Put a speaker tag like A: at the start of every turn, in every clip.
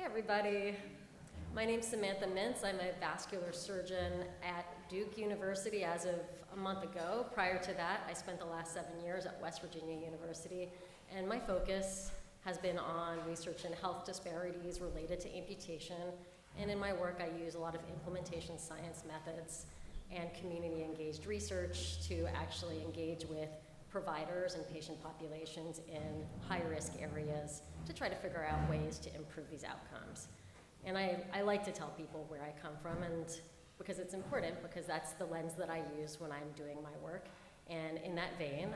A: everybody. My name's Samantha Mintz. I'm a vascular surgeon at Duke University as of a month ago. Prior to that, I spent the last 7 years at West Virginia University, and my focus has been on research in health disparities related to amputation. And in my work, I use a lot of implementation science methods and community-engaged research to actually engage with providers and patient populations in high-risk areas to try to figure out ways to improve these outcomes. And I like to tell people where I come from, and because it's important, because that's the lens that I use when I'm doing my work. And in that vein,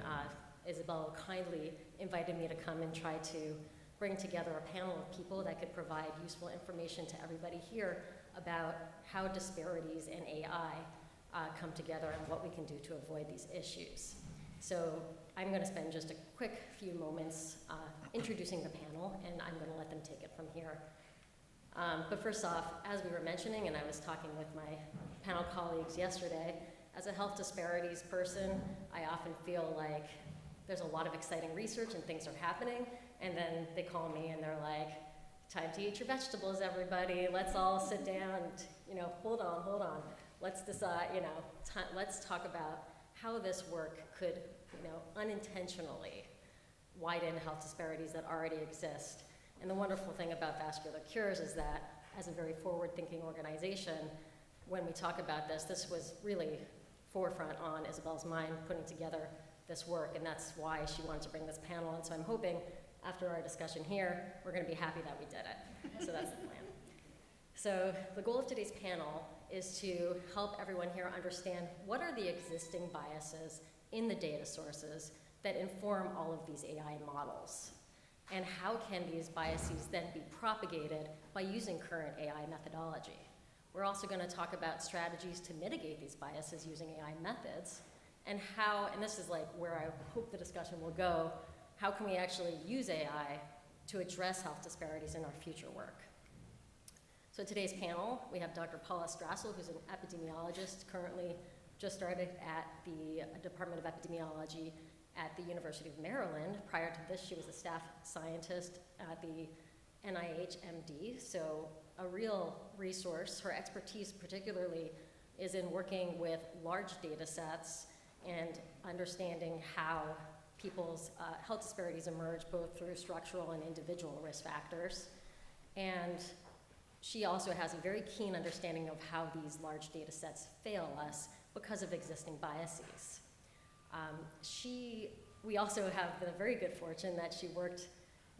A: Isabel kindly invited me to come and try to bring together a panel of people that could provide useful information to everybody here about how disparities and AI come together and what we can do to avoid these issues. So I'm going to spend just a quick few moments introducing the panel, and I'm going to let them take it from here. But first off, as we were mentioning, and I was talking with my panel colleagues yesterday, as a health disparities person, I often feel like there's a lot of exciting research and things are happening, and then they call me and they're like, time to eat your vegetables, everybody. Let's all sit down and, hold on. Let's decide, let's talk about how this work could, unintentionally widen health disparities that already exist. And the wonderful thing about Vascular Cures is that, as a very forward-thinking organization, when we talk about this, this was really forefront on Isabel's mind, putting together this work, and that's why she wanted to bring this panel. And so I'm hoping, after our discussion here, we're going to be happy that we did it. So that's the plan. So the goal of today's panel is to help everyone here understand what are the existing biases in the data sources that inform all of these AI models, and how can these biases then be propagated by using current AI methodology. We're also going to talk about strategies to mitigate these biases using AI methods, and how, and this is like where I hope the discussion will go, how can we actually use AI to address health disparities in our future work. So today's panel, we have Dr. Paula Strassel, who's an epidemiologist, currently just started at the Department of Epidemiology at the University of Maryland. Prior to this, she was a staff scientist at the NIH MD, so a real resource. Her expertise particularly is in working with large data sets and understanding how people's health disparities emerge both through structural and individual risk factors. And she also has a very keen understanding of how these large data sets fail us because of existing biases. We also have the very good fortune that she worked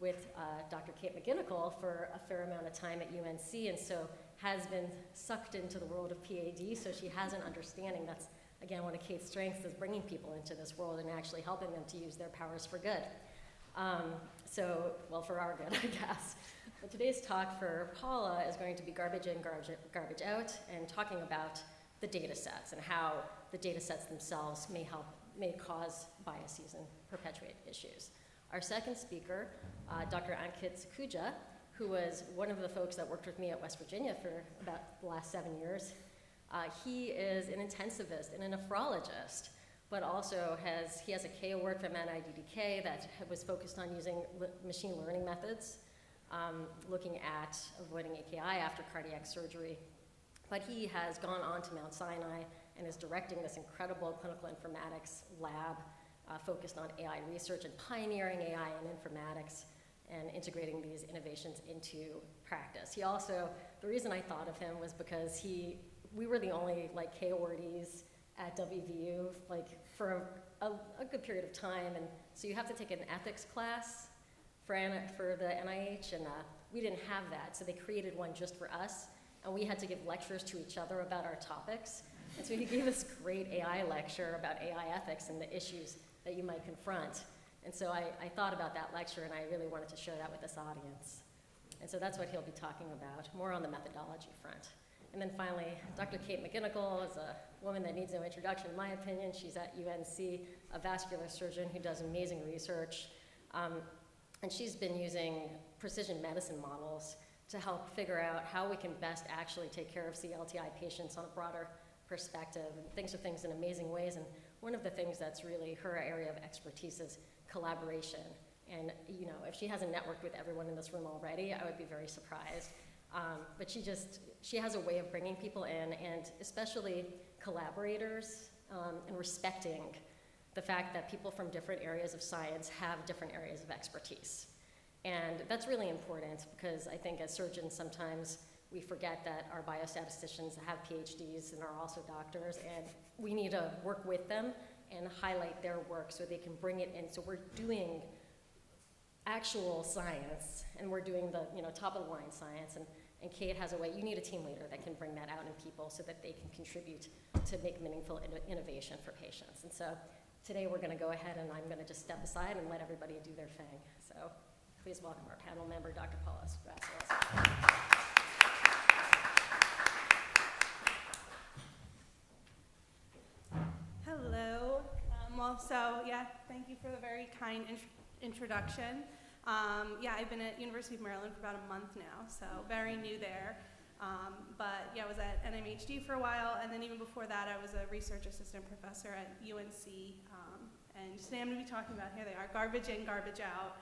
A: with Dr. Kate McGinnigal for a fair amount of time at UNC, and so has been sucked into the world of PAD, so she has an understanding. That's, again, one of Kate's strengths, is bringing people into this world and actually helping them to use their powers for good. For our good, I guess. But today's talk for Paula is going to be garbage in, garbage out, and talking about the data sets and how the data sets themselves may cause biases and perpetuate issues. Our second speaker, Dr. Ankit Sakhuja, who was one of the folks that worked with me at West Virginia for about the last 7 years. He is an intensivist and a nephrologist, but also he has a K award from NIDDK that was focused on using machine learning methods, looking at avoiding AKI after cardiac surgery. But he has gone on to Mount Sinai and is directing this incredible clinical informatics lab focused on AI research and pioneering AI in informatics and integrating these innovations into practice. He also, the reason I thought of him was because we were the only K awardees at WVU for a good period of time, and so you have to take an ethics class for the NIH, and we didn't have that, so they created one just for us, and we had to give lectures to each other about our topics. And so he gave this great AI lecture about AI ethics and the issues that you might confront. And so I thought about that lecture, and I really wanted to share that with this audience. And so that's what he'll be talking about, more on the methodology front. And then finally, Dr. Kate McGinnigal is a woman that needs no introduction, in my opinion. She's at UNC, a vascular surgeon who does amazing research. And she's been using precision medicine models to help figure out how we can best actually take care of CLTI patients on a broader perspective, and thinks of things in amazing ways. And one of the things that's really her area of expertise is collaboration And if she hasn't networked with everyone in this room already, I would be very surprised. But she has a way of bringing people in, and especially collaborators, and respecting the fact that people from different areas of science have different areas of expertise. And that's really important, because I think as surgeons sometimes we forget that our biostatisticians have PhDs and are also doctors, and we need to work with them and highlight their work so they can bring it in. So we're doing actual science, and we're doing the top of the line science, and Kate has a way. You need a team leader that can bring that out in people so that they can contribute to make meaningful innovation for patients. And so today we're going to go ahead, and I'm going to just step aside and let everybody do their thing. So please welcome our panel member, Dr. Paula Vasquez.
B: Hello. Thank you for the very kind introduction. I've been at University of Maryland for about a month now, so very new there. I was at NMHD for a while, and then even before that, I was a research assistant professor at UNC. And today I'm going to be talking about, here they are, garbage in, garbage out,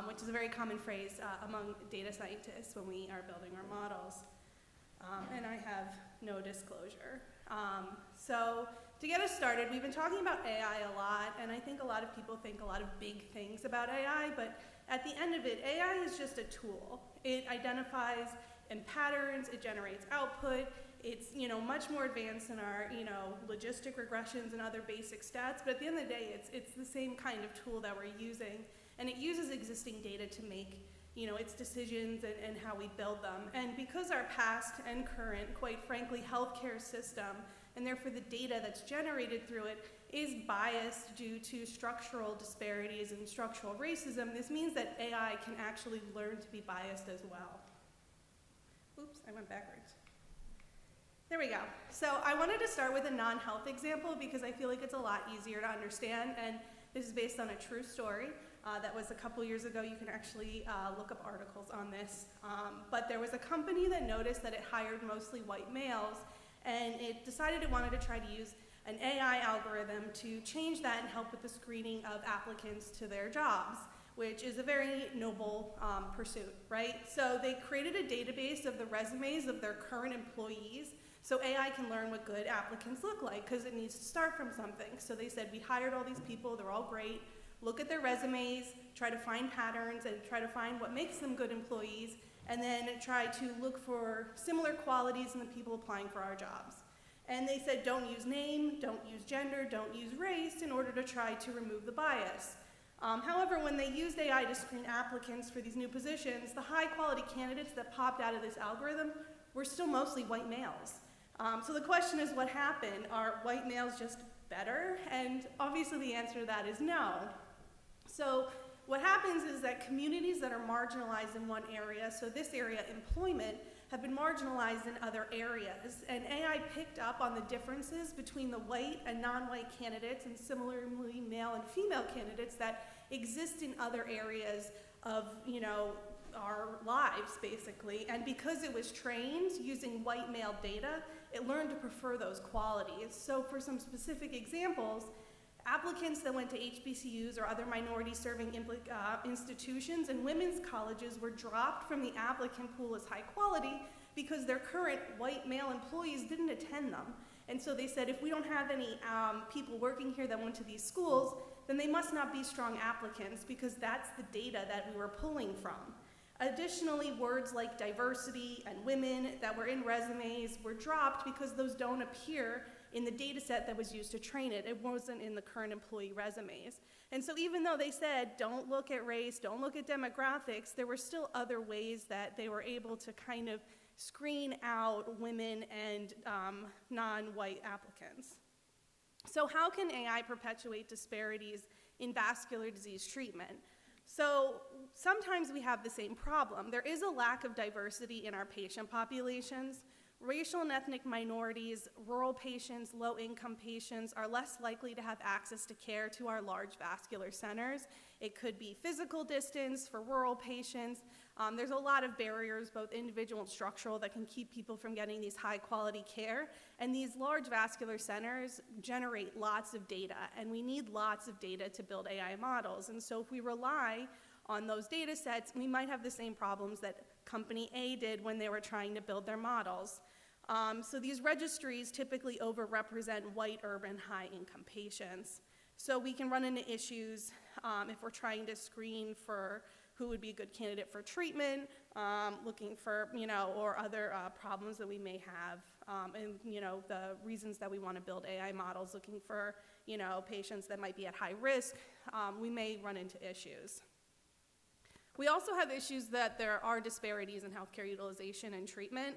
B: which is a very common phrase among data scientists when we are building our models. And I have no disclosure. So to get us started, we've been talking about AI a lot, and I think a lot of people think a lot of big things about AI, but at the end of it, AI is just a tool. It identifies in patterns, it generates output, it's much more advanced than our logistic regressions and other basic stats, but at the end of the day, it's the same kind of tool that we're using, and it uses existing data to make its decisions and how we build them. And because our past and current, quite frankly, healthcare system, and therefore the data that's generated through it, is biased due to structural disparities and structural racism, this means that AI can actually learn to be biased as well. Oops, I went backwards. There we go. So I wanted to start with a non-health example because I feel like it's a lot easier to understand, and this is based on a true story. That was a couple years ago. You can actually look up articles on this. But there was a company that noticed that it hired mostly white males, and it decided it wanted to try to use an AI algorithm to change that and help with the screening of applicants to their jobs, which is a very noble pursuit, right? So they created a database of the resumes of their current employees so AI can learn what good applicants look like, because it needs to start from something. So they said, we hired all these people, they're all great, look at their resumes, try to find patterns, and try to find what makes them good employees, and then try to look for similar qualities in the people applying for our jobs. And they said, don't use name, don't use gender, don't use race in order to try to remove the bias. However, when they used AI to screen applicants for these new positions, the high quality candidates that popped out of this algorithm were still mostly white males. So the question is, what happened? Are white males just better? And obviously the answer to that is no. So what happens is that communities that are marginalized in one area, so this area, employment, have been marginalized in other areas. And AI picked up on the differences between the white and non-white candidates and similarly male and female candidates that exist in other areas of, our lives, basically. And because it was trained using white male data, it learned to prefer those qualities. So for some specific examples, applicants that went to HBCUs or other minority-serving institutions and women's colleges were dropped from the applicant pool as high quality because their current white male employees didn't attend them. And so they said, if we don't have any people working here that went to these schools, then they must not be strong applicants, because that's the data that we were pulling from. Additionally, words like diversity and women that were in resumes were dropped because those don't appear in the data set that was used to train it. It wasn't in the current employee resumes. And so even though they said, don't look at race, don't look at demographics, there were still other ways that they were able to kind of screen out women and non-white applicants. So how can AI perpetuate disparities in vascular disease treatment? So sometimes we have the same problem. There is a lack of diversity in our patient populations. Racial and ethnic minorities, rural patients, low-income patients are less likely to have access to care to our large vascular centers. It could be physical distance for rural patients. There's a lot of barriers, both individual and structural, that can keep people from getting these high-quality care. And these large vascular centers generate lots of data, and we need lots of data to build AI models. And so if we rely on those data sets, we might have the same problems that company A did when they were trying to build their models. So these registries typically overrepresent white, urban, high-income patients. So we can run into issues if we're trying to screen for who would be a good candidate for treatment, looking for, or other problems that we may have, and, the reasons that we want to build AI models, looking for, patients that might be at high risk, we may run into issues. We also have issues that there are disparities in healthcare utilization and treatment.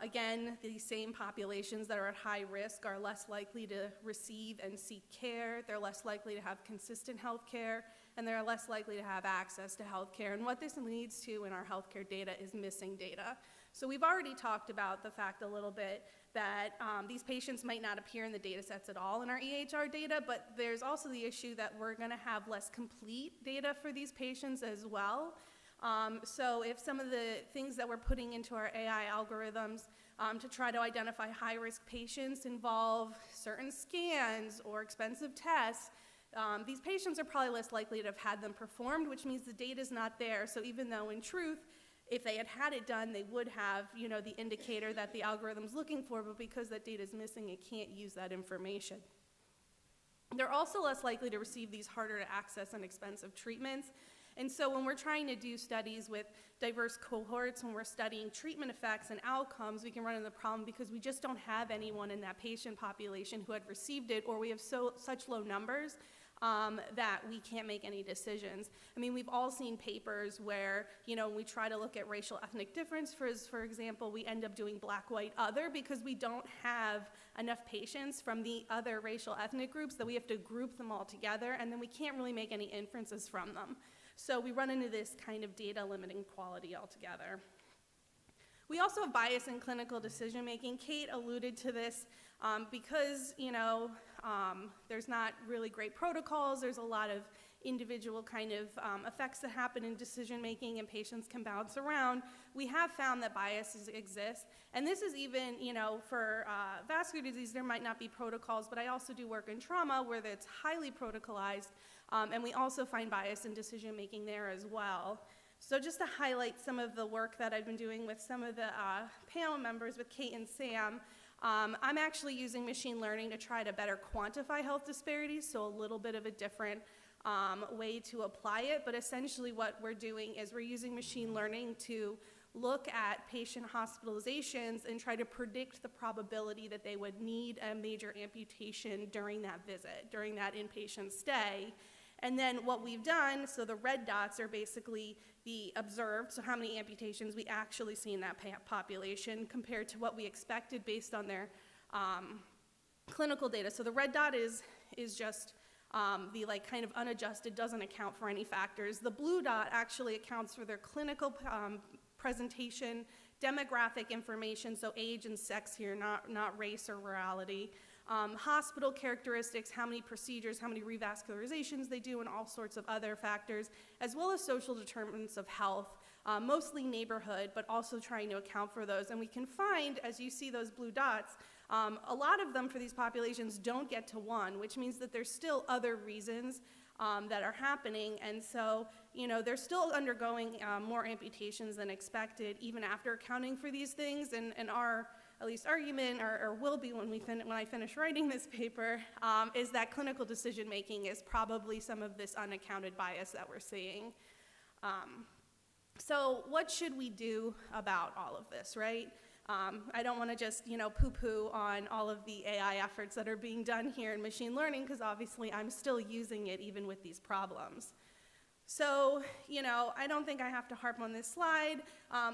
B: Again, these same populations that are at high risk are less likely to receive and seek care. They're less likely to have consistent health care, and they're less likely to have access to health care. And what this leads to in our healthcare data is missing data. So we've already talked about the fact a little bit that these patients might not appear in the data sets at all in our EHR data, but there's also the issue that we're going to have less complete data for these patients as well. So if some of the things that we're putting into our AI algorithms to try to identify high-risk patients involve certain scans or expensive tests, these patients are probably less likely to have had them performed, which means the data's not there. So even though in truth, if they had it done, they would have, the indicator that the algorithm's looking for, but because that data is missing, it can't use that information. They're also less likely to receive these harder to access and expensive treatments. And so when we're trying to do studies with diverse cohorts, when we're studying treatment effects and outcomes, we can run into the problem because we just don't have anyone in that patient population who had received it, or we have such low numbers that we can't make any decisions. I mean, we've all seen papers where, when we try to look at racial ethnic difference, for example, we end up doing black, white, other, because we don't have enough patients from the other racial ethnic groups that we have to group them all together, and then we can't really make any inferences from them. So we run into this kind of data limiting quality altogether. We also have bias in clinical decision making. Kate alluded to this because, there's not really great protocols. There's a lot of individual kind of effects that happen in decision making, and patients can bounce around. We have found that biases exist. And this is even, for vascular disease, there might not be protocols, but I also do work in trauma where it's highly protocolized. And we also find bias in decision making there as well. So just to highlight some of the work that I've been doing with some of the panel members, with Kate and Sam, I'm actually using machine learning to try to better quantify health disparities, so a little bit of a different way to apply it. But essentially what we're doing is we're using machine learning to look at patient hospitalizations and try to predict the probability that they would need a major amputation during that visit, during that inpatient stay. And then what we've done, so the red dots are basically the observed, so how many amputations we actually see in that population compared to what we expected based on their clinical data. So the red dot is just the kind of unadjusted, doesn't account for any factors. The blue dot actually accounts for their clinical presentation, demographic information, so age and sex here, not race or rurality. Hospital characteristics, how many procedures, how many revascularizations they do, and all sorts of other factors, as well as social determinants of health, mostly neighborhood, but also trying to account for those. And we can find, as you see those blue dots, a lot of them for these populations don't get to 1, which means that there's still other reasons that are happening. And so, they're still undergoing more amputations than expected, even after accounting for these things. And our at least argument, or will be when I finish writing this paper, is that clinical decision making is probably some of this unaccounted bias that we're seeing. So what should we do about all of this, right? I don't want to just, poo-poo on all of the AI efforts that are being done here in machine learning, because obviously I'm still using it even with these problems. So, I don't think I have to harp on this slide,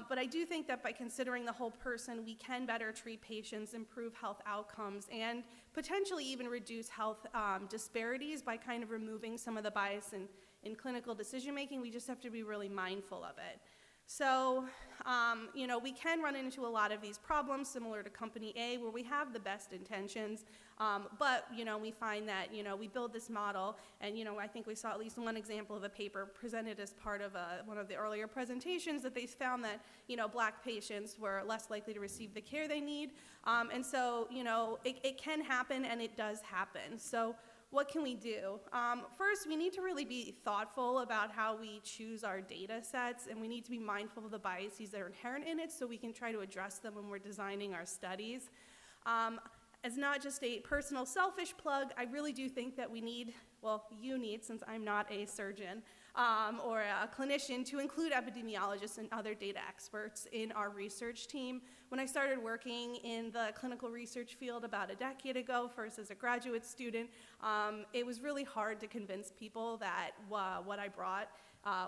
B: but I do think that by considering the whole person, we can better treat patients, improve health outcomes, and potentially even reduce health disparities by kind of removing some of the bias in clinical decision making. We just have to be really mindful of it. So, we can run into a lot of these problems similar to Company A where we have the best intentions, but, we find that, we build this model and, I think we saw at least one example of a paper presented as part of one of the earlier presentations that they found that, Black patients were less likely to receive the care they need. And so, it can happen and it does happen. So what can we do? First, we need to really be thoughtful about how we choose our data sets, and we need to be mindful of the biases that are inherent in it so we can try to address them when we're designing our studies. As not just a personal selfish plug, I really do think that we need, you need, since I'm not a surgeon or a clinician, to include epidemiologists and other data experts in our research team. When I started working in the clinical research field about a decade ago, first as a graduate student, it was really hard to convince people that what I brought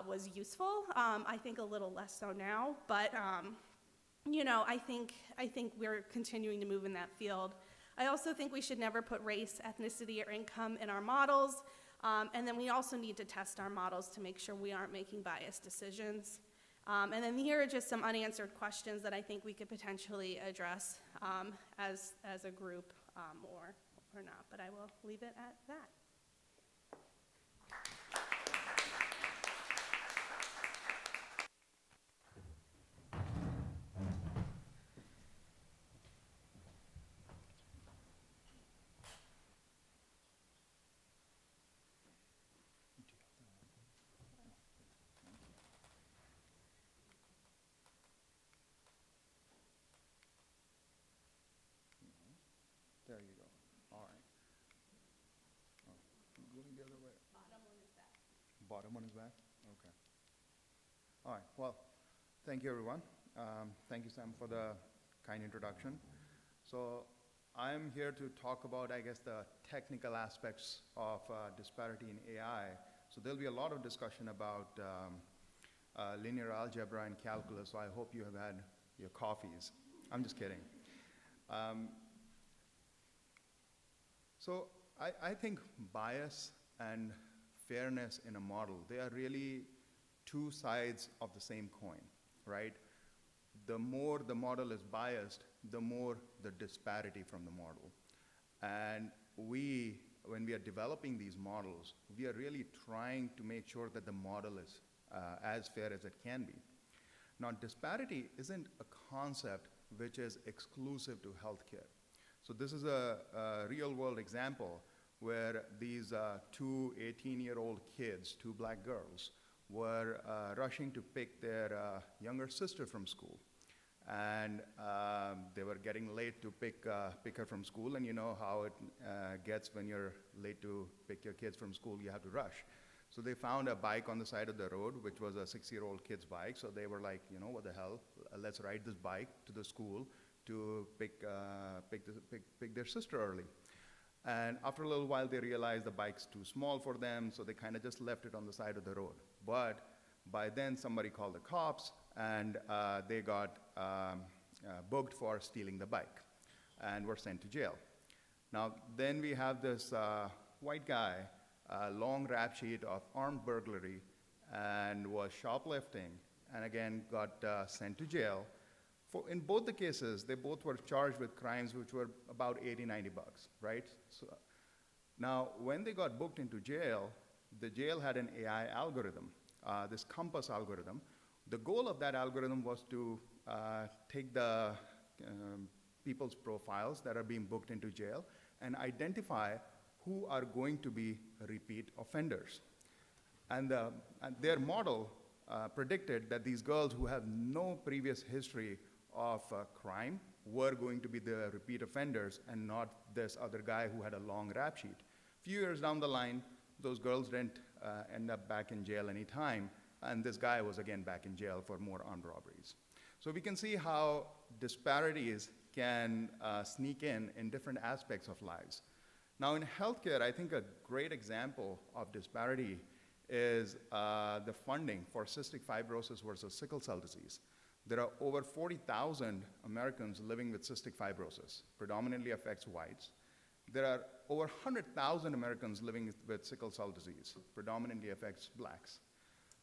B: was useful. I think a little less so now, but I think we're continuing to move in that field. I also think we should never put race, ethnicity, or income in our models. And then we also need to test our models to make sure we aren't making biased decisions. And then here are just some unanswered questions that I think we could potentially address as a group or not, but I will leave it at that.
C: There you go. All right. Oh, going the other way.
B: Bottom one is back.
C: Bottom one is back? Okay. All right. Well, thank you, everyone. Thank you, Sam, for the kind introduction. So I'm here to talk about, I guess, the technical aspects of disparity in AI. So there'll be a lot of discussion about linear algebra and calculus, so I hope you have had your coffees. I'm just kidding. So I think bias and fairness in a model, they are really two sides of the same coin, right? The more the model is biased, the more the disparity from the model. And when we are developing these models, we are really trying to make sure that the model is as fair as it can be. Now, disparity isn't a concept which is exclusive to healthcare. So this is a real-world example where these two 18-year-old kids, two Black girls, were rushing to pick their younger sister from school. And they were getting late to pick her from school, and you know how it gets when you're late to pick your kids from school, you have to rush. So they found a bike on the side of the road, which was a 6-year-old kid's bike, so they were like, what the hell, let's ride this bike to the school to pick their sister early. And after a little while, they realized the bike's too small for them, so they kind of just left it on the side of the road. But by then, somebody called the cops, and they got booked for stealing the bike and were sent to jail. Now, then we have this white guy, long rap sheet of armed burglary, and was shoplifting, and again got sent to jail. In both the cases, they both were charged with crimes which were about $80-90, right? So, now, when they got booked into jail, the jail had an AI algorithm, this Compass algorithm. The goal of that algorithm was to take the people's profiles that are being booked into jail and identify who are going to be repeat offenders. And their model predicted that these girls who have no previous history of crime were going to be the repeat offenders and not this other guy who had a long rap sheet. A few years down the line, those girls didn't end up back in jail any time, and this guy was again back in jail for more armed robberies. So we can see how disparities can sneak in different aspects of lives. Now in healthcare, I think a great example of disparity is the funding for cystic fibrosis versus sickle cell disease. There are over 40,000 Americans living with cystic fibrosis, predominantly affects whites. There are over 100,000 Americans living with sickle cell disease, predominantly affects blacks.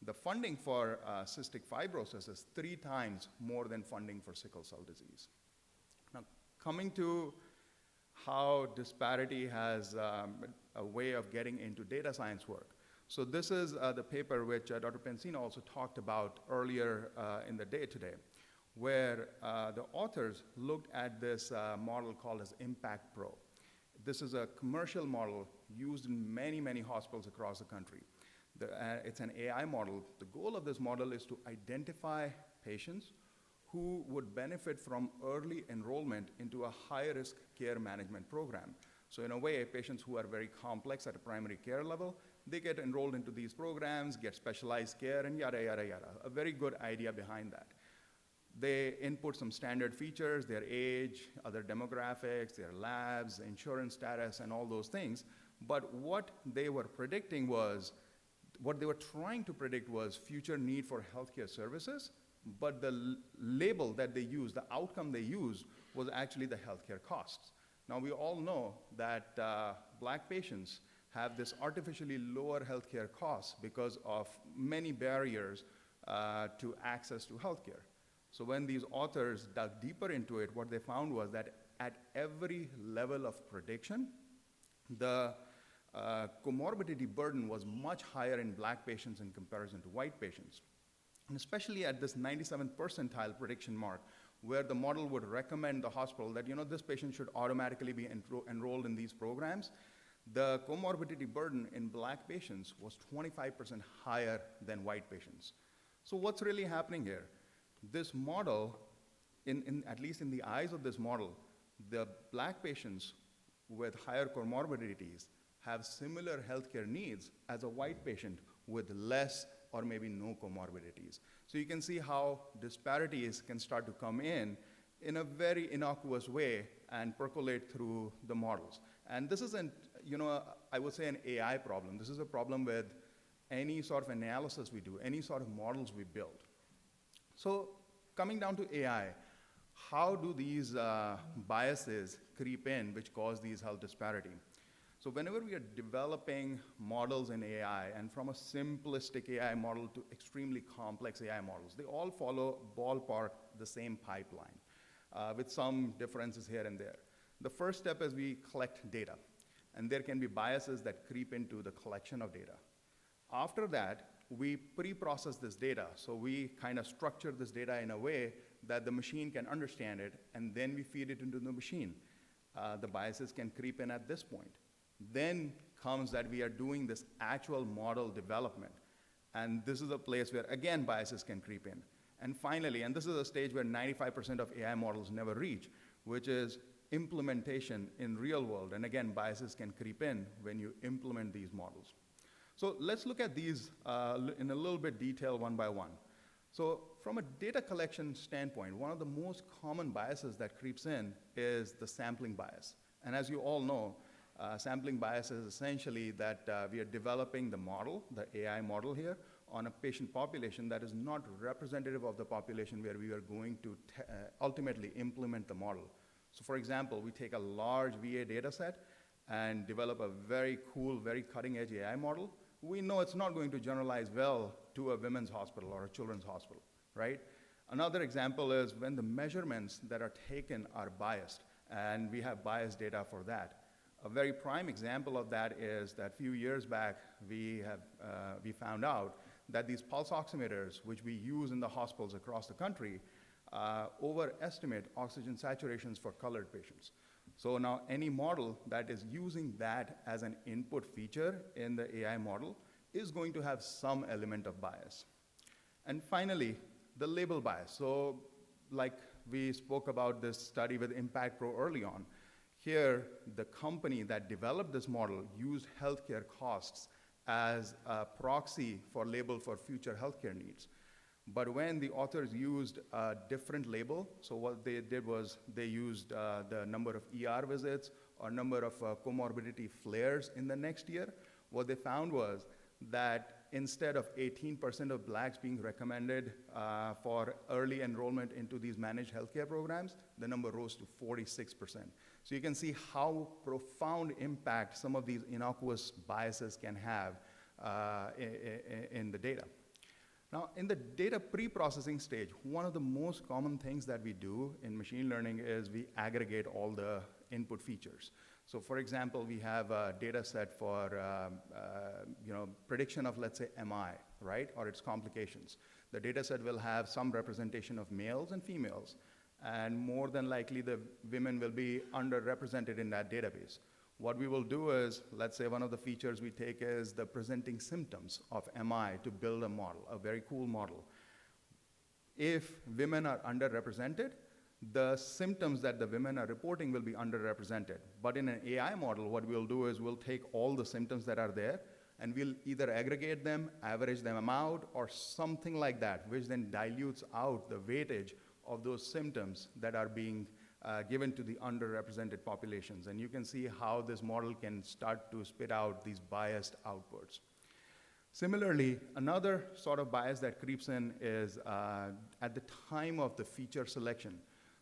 C: the funding for cystic fibrosis is 3 times more than funding for sickle cell disease. Now, coming to how Disparity has a way of getting into data science work. So this is the paper which Dr. Pensino also talked about earlier in the day today, where the authors looked at this model called as Impact Pro. This is a commercial model used in many, many hospitals across the country. It's an AI model. The goal of this model is to identify patients who would benefit from early enrollment into a high-risk care management program. So in a way, patients who are very complex at a primary care level, they get enrolled into these programs, get specialized care, and yada, yada, yada. A very good idea behind that. They input some standard features, their age, other demographics, their labs, insurance status, and all those things. But what they were predicting was, what they were trying to predict was future need for healthcare services, but the label that they used, the outcome they used, was actually the healthcare costs. Now, we all know that Black patients have this artificially lower healthcare costs because of many barriers to access to healthcare. So when these authors dug deeper into it, what they found was that at every level of prediction, the comorbidity burden was much higher in Black patients in comparison to white patients. And especially at this 97th percentile prediction mark, where the model would recommend the hospital that, this patient should automatically be enrolled in these programs, the comorbidity burden in Black patients was 25% higher than white patients. So what's really happening here? This model, at least in the eyes of this model, the Black patients with higher comorbidities have similar healthcare needs as a white patient with less or maybe no comorbidities. So you can see how disparities can start to come in a very innocuous way and percolate through the models. And this isn't, I would say an AI problem. This is a problem with any sort of analysis we do, any sort of models we build. So coming down to AI, how do these biases creep in which cause these health disparity? So whenever we are developing models in AI, and from a simplistic AI model to extremely complex AI models, they all follow ballpark the same pipeline with some differences here and there. The first step is we collect data, and there can be biases that creep into the collection of data. After that, we pre-process this data. So we kind of structure this data in a way that the machine can understand it, and then we feed it into the machine. The biases can creep in at this point. Then comes that we are doing this actual model development. And this is a place where, again, biases can creep in. And finally, and this is a stage where 95% of AI models never reach, which is implementation in real world. And again, biases can creep in when you implement these models. So let's look at these in a little bit detail one by one. So from a data collection standpoint, one of the most common biases that creeps in is the sampling bias. And as you all know, sampling bias is essentially that we are developing the model, the AI model here, on a patient population that is not representative of the population where we are going to ultimately implement the model. So for example, we take a large VA data set and develop a very cool, very cutting-edge AI model. We know it's not going to generalize well to a women's hospital or a children's hospital, right? Another example is when the measurements that are taken are biased, and we have biased data for that. A very prime example of that is that a few years back, we found out that these pulse oximeters, which we use in the hospitals across the country, overestimate oxygen saturations for colored patients. So now any model that is using that as an input feature in the AI model is going to have some element of bias. And finally, the label bias. So like we spoke about this study with Impact Pro early on, here, the company that developed this model used healthcare costs as a proxy for label for future healthcare needs. But when the authors used a different label, so what they did was they used the number of ER visits or number of comorbidity flares in the next year, what they found was that instead of 18% of Blacks being recommended for early enrollment into these managed healthcare programs, the number rose to 46%. So you can see how profound impact some of these innocuous biases can have in the data. Now, in the data pre-processing stage, one of the most common things that we do in machine learning is we aggregate all the input features. So for example, we have a data set for prediction of, let's say, MI, right, or its complications. The data set will have some representation of males and females, and more than likely the women will be underrepresented in that database. What we will do is, let's say one of the features we take is the presenting symptoms of MI to build a model, a very cool model. If women are underrepresented, the symptoms that the women are reporting will be underrepresented. But in an AI model, what we'll do is we'll take all the symptoms that are there, and we'll either aggregate them, average them out, or something like that, which then dilutes out the weightage of those symptoms that are being given to the underrepresented populations. And you can see how this model can start to spit out these biased outputs. Similarly, another sort of bias that creeps in is at the time of the feature selection.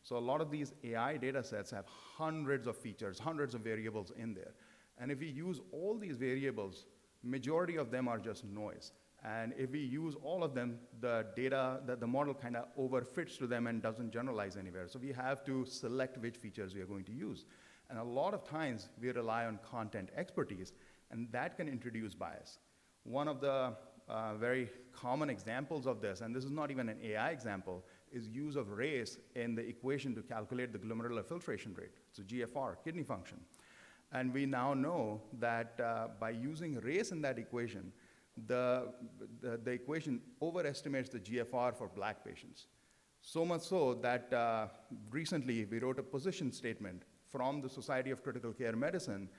C: So a lot of these AI data sets have hundreds of features, hundreds of variables in there. And if we use all these variables, majority of them are just noise. And if we use all of them, the data, the model kind of overfits to them and doesn't generalize anywhere. So we have to select which features we are going to use. And a lot of times, we rely on content expertise, and that can introduce bias. One of the very common examples of this, and this is not even an AI example, is use of race in the equation to calculate the glomerular filtration rate. It's a GFR, kidney function. And we now know that by using race in that equation, the equation overestimates the GFR for black patients. So much so that recently we wrote a position statement from the Society of Critical Care Medicine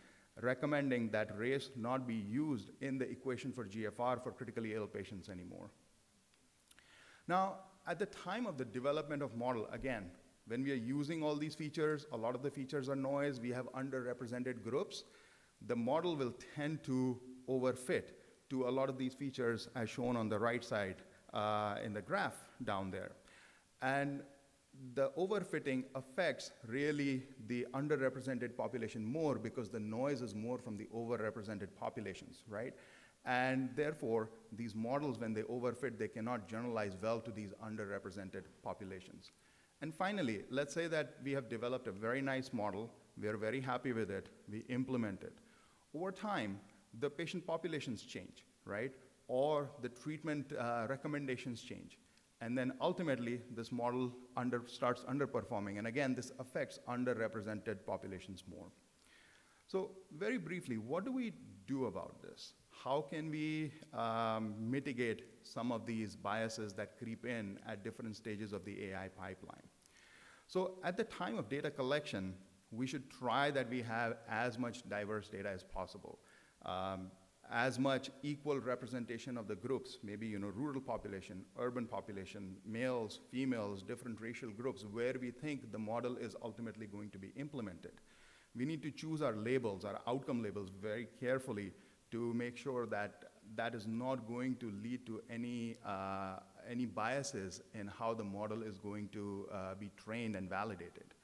C: recommending that race not be used in the equation for GFR for critically ill patients anymore. Now, at the time of the development of model, again, when we are using all these features, a lot of the features are noise, we have underrepresented groups, the model will tend to overfit to a lot of these features as shown on the right side in the graph down there. And the overfitting affects really the underrepresented population more because the noise is more from the overrepresented populations, right? And therefore, these models, when they overfit, they cannot generalize well to these underrepresented populations. And finally, let's say that we have developed a very nice model, we are very happy with it, we implement it. Over time, the patient populations change, right? Or the treatment recommendations change. And then ultimately, this model starts underperforming. And again, this affects underrepresented populations more. So very briefly, what do we do about this? How can we mitigate some of these biases that creep in at different stages of the AI pipeline? So at the time of data collection, we should try that we have as much diverse data as possible. As much equal representation of the groups, maybe rural population, urban population, males, females, different racial groups, where we think the model is ultimately going to be implemented. We need to choose our labels, our outcome labels, very carefully to make sure that that is not going to lead to any biases in how the model is going to be trained and validated.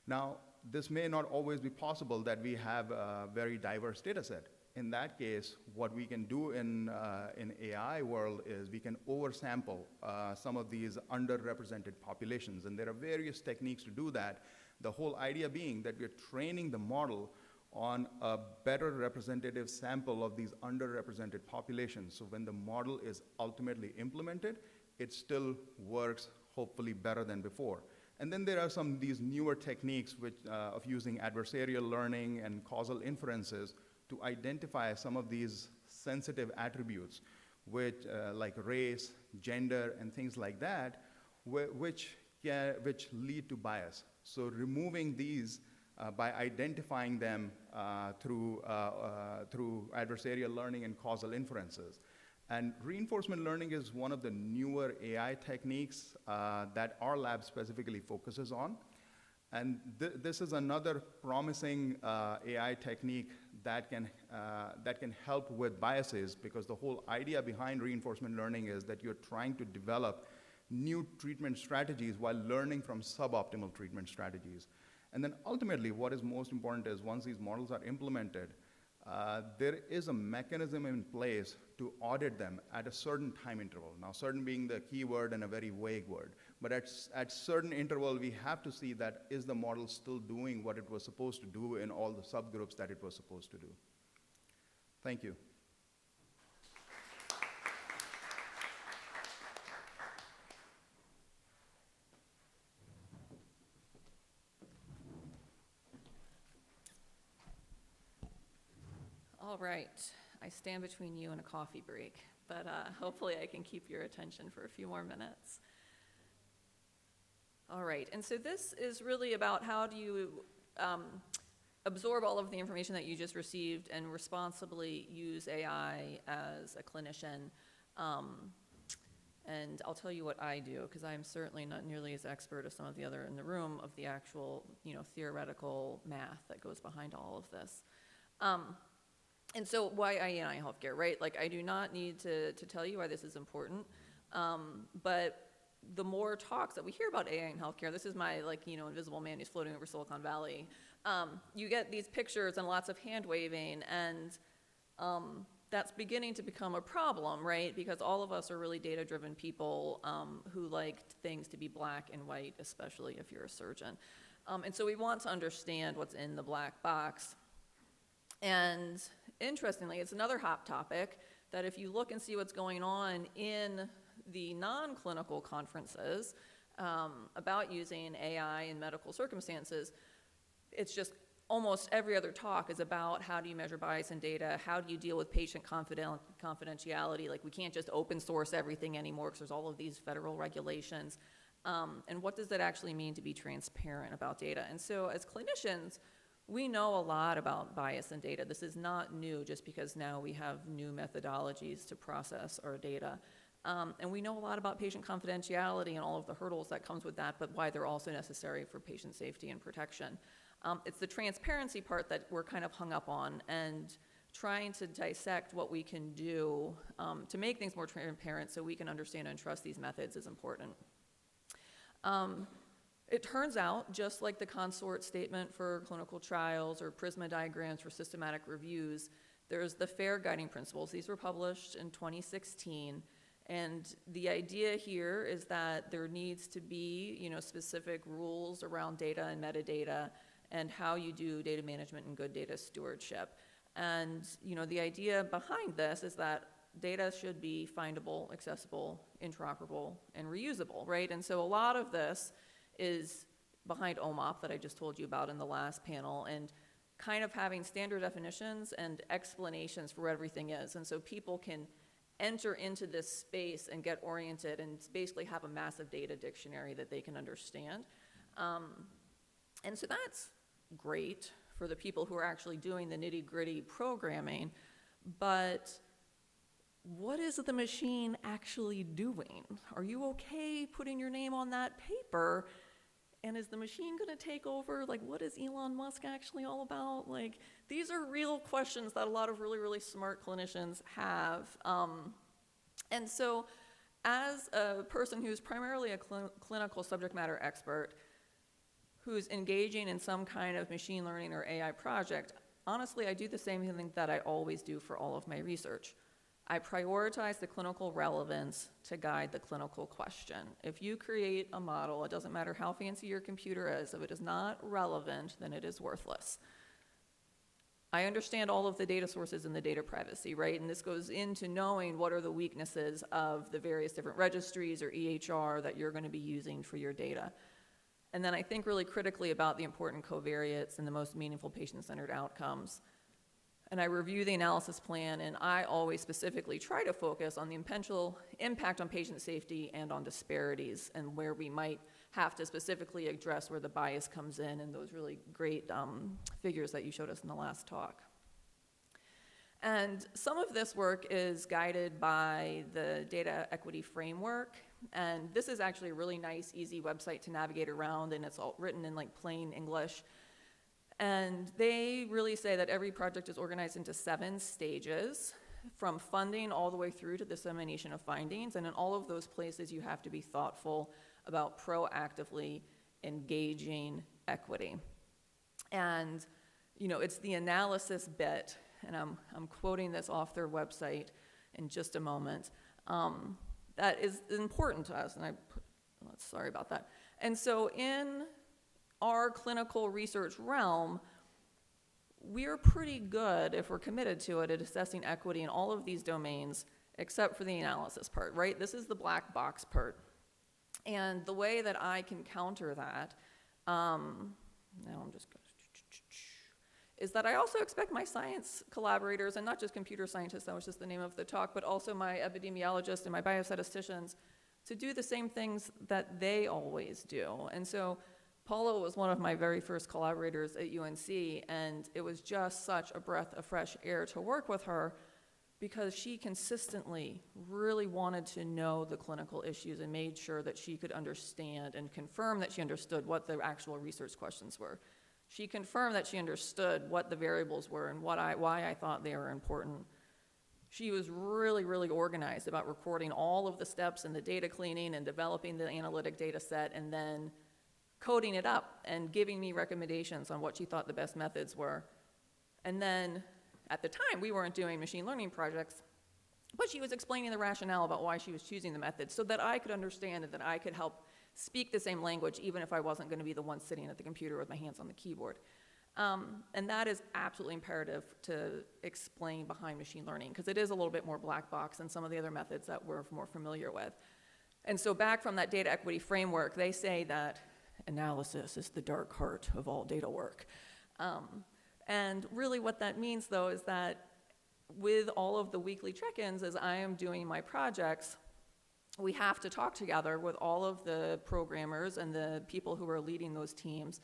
C: Now, this may not always be possible that we have a very diverse data set. In that case, what we can do in AI world is we can oversample some of these underrepresented populations, and there are various techniques to do that. The whole idea being that we're training the model on a better representative sample of these underrepresented populations. So when the model is ultimately implemented, it still works hopefully better than before. And then there are some of these newer techniques of using adversarial learning and causal inferences to identify some of these sensitive attributes, which, like race, gender, and things like that, which lead to bias. So removing these by identifying them through adversarial learning and causal inferences. And reinforcement learning is one of the newer AI techniques that our lab specifically focuses on. And this is another promising AI technique that can help with biases, because the whole idea behind reinforcement learning is that you're trying to develop new treatment strategies while learning from suboptimal treatment strategies. And then ultimately, what is most important is once these models are implemented, there is a mechanism in place to audit them at a certain time interval. Now, certain being the key word and a very vague word. But at certain interval, we have to see that is the model still doing what it was supposed to do in all the subgroups that it was supposed to do. Thank you.
D: All right, I stand between you and a coffee break, but hopefully I can keep your attention for a few more minutes. All right, and so this is really about how do you absorb all of the information that you just received and responsibly use AI as a clinician. And I'll tell you what I do, because I'm certainly not nearly as expert as some of the other in the room of the actual, theoretical math that goes behind all of this. And so why AI healthcare, right? Like, I do not need to tell you why this is important, but the more talks that we hear about AI in healthcare, this is my, invisible man who's floating over Silicon Valley, you get these pictures and lots of hand waving, and that's beginning to become a problem, right? Because all of us are really data-driven people who like things to be black and white, especially if you're a surgeon. And so we want to understand what's in the black box. And interestingly, it's another hot topic that if you look and see what's going on in the non-clinical conferences about using AI in medical circumstances, it's just almost every other talk is about how do you measure bias in data, how do you deal with patient confidentiality, like we can't just open source everything anymore because there's all of these federal regulations, and what does that actually mean to be transparent about data? And so as clinicians, we know a lot about bias in data. This is not new just because now we have new methodologies to process our data. And we know a lot about patient confidentiality and all of the hurdles that comes with that, but why they're also necessary for patient safety and protection. It's the transparency part that we're kind of hung up on, and trying to dissect what we can do to make things more transparent so we can understand and trust these methods is important. It turns out, just like the consort statement for clinical trials or PRISMA diagrams for systematic reviews, there's the FAIR guiding principles. These were published in 2016. And the idea here is that there needs to be, specific rules around data and metadata and how you do data management and good data stewardship. And, the idea behind this is that data should be findable, accessible, interoperable, and reusable, right? And so a lot of this is behind OMOP that I just told you about in the last panel, and kind of having standard definitions and explanations for what everything is. And so people can enter into this space and get oriented and basically have a massive data dictionary that they can understand. And so that's great for the people who are actually doing the nitty-gritty programming, but what is the machine actually doing? Are you okay putting your name on that paper? And is the machine going to take over? Like, what is Elon Musk actually all about? Like, these are real questions that a lot of really, really smart clinicians have. And so as a person who's primarily a clinical subject matter expert, who's engaging in some kind of machine learning or AI project, honestly, I do the same thing that I always do for all of my research. I prioritize the clinical relevance to guide the clinical question. If you create a model, it doesn't matter how fancy your computer is, if it is not relevant, then it is worthless. I understand all of the data sources and the data privacy, right? And this goes into knowing what are the weaknesses of the various different registries or EHR that you're going to be using for your data. And then I think really critically about the important covariates and the most meaningful patient-centered outcomes. And I review the analysis plan, and I always specifically try to focus on the potential impact on patient safety and on disparities, and where we might have to specifically address where the bias comes in, and those really great figures that you showed us in the last talk. And some of this work is guided by the data equity framework, and this is actually a really nice, easy website to navigate around, and it's all written in like plain English. And they really say that every project is organized into 7 stages, from funding all the way through to dissemination of findings. And in all of those places, you have to be thoughtful about proactively engaging equity. And, it's the analysis bit and I'm quoting this off their website in just a moment, that is important to us, and sorry about that. And so in our clinical research realm, we're pretty good, if we're committed to it, at assessing equity in all of these domains, except for the analysis part, right? This is the black box part. And the way that I can counter that, is that I also expect my science collaborators, and not just computer scientists, that was just the name of the talk, but also my epidemiologists and my biostatisticians, to do the same things that they always do. And so Paula was one of my very first collaborators at UNC, and it was just such a breath of fresh air to work with her, because she consistently really wanted to know the clinical issues and made sure that she could understand and confirm that she understood what the actual research questions were. She confirmed that she understood what the variables were and why I thought they were important. She was really, really organized about recording all of the steps in the data cleaning and developing the analytic data set, and then coding it up and giving me recommendations on what she thought the best methods were. And then at the time, we weren't doing machine learning projects, but she was explaining the rationale about why she was choosing the methods so that I could understand and that I could help speak the same language, even if I wasn't going to be the one sitting at the computer with my hands on the keyboard. And that is absolutely imperative to explain behind machine learning, because it is a little bit more black box than some of the other methods that we're more familiar with. And so back from that data equity framework, they say that analysis is the dark heart of all data work. And really what that means, though, is that with all of the weekly check-ins, as I am doing my projects, we have to talk together with all of the programmers and the people who are leading those teams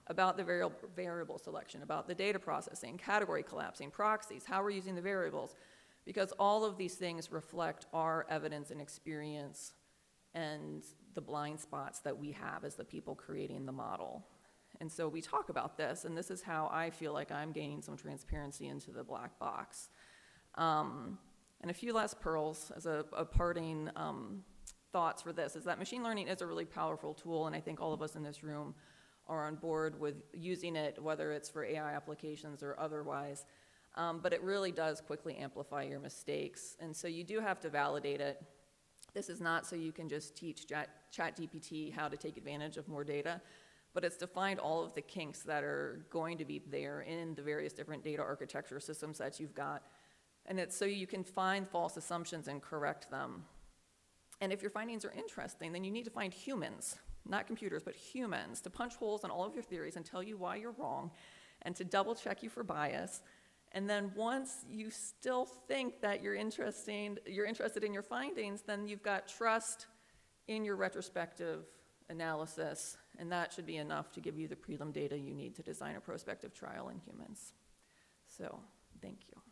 D: about the variable selection, about the data processing, category collapsing, proxies, how we're using the variables, because all of these things reflect our evidence and experience and the blind spots that we have as the people creating the model. And so we talk about this, and this is how I feel like I'm gaining some transparency into the black box. And a few last pearls as a parting thoughts for this is that machine learning is a really powerful tool, and I think all of us in this room are on board with using it, whether it's for AI applications or otherwise. But it really does quickly amplify your mistakes, and so you do have to validate it. This is not so you can just teach ChatGPT how to take advantage of more data, but it's to find all of the kinks that are going to be there in the various different data architecture systems that you've got. And it's so you can find false assumptions and correct them. And if your findings are interesting, then you need to find humans, not computers, but humans, to punch holes in all of your theories and tell you why you're wrong, and to double check you for bias. And then once you still think that you're interested in your findings, then you've got trust in your retrospective analysis, and that should be enough to give you the prelim data you need to design a prospective trial in humans. So, thank you.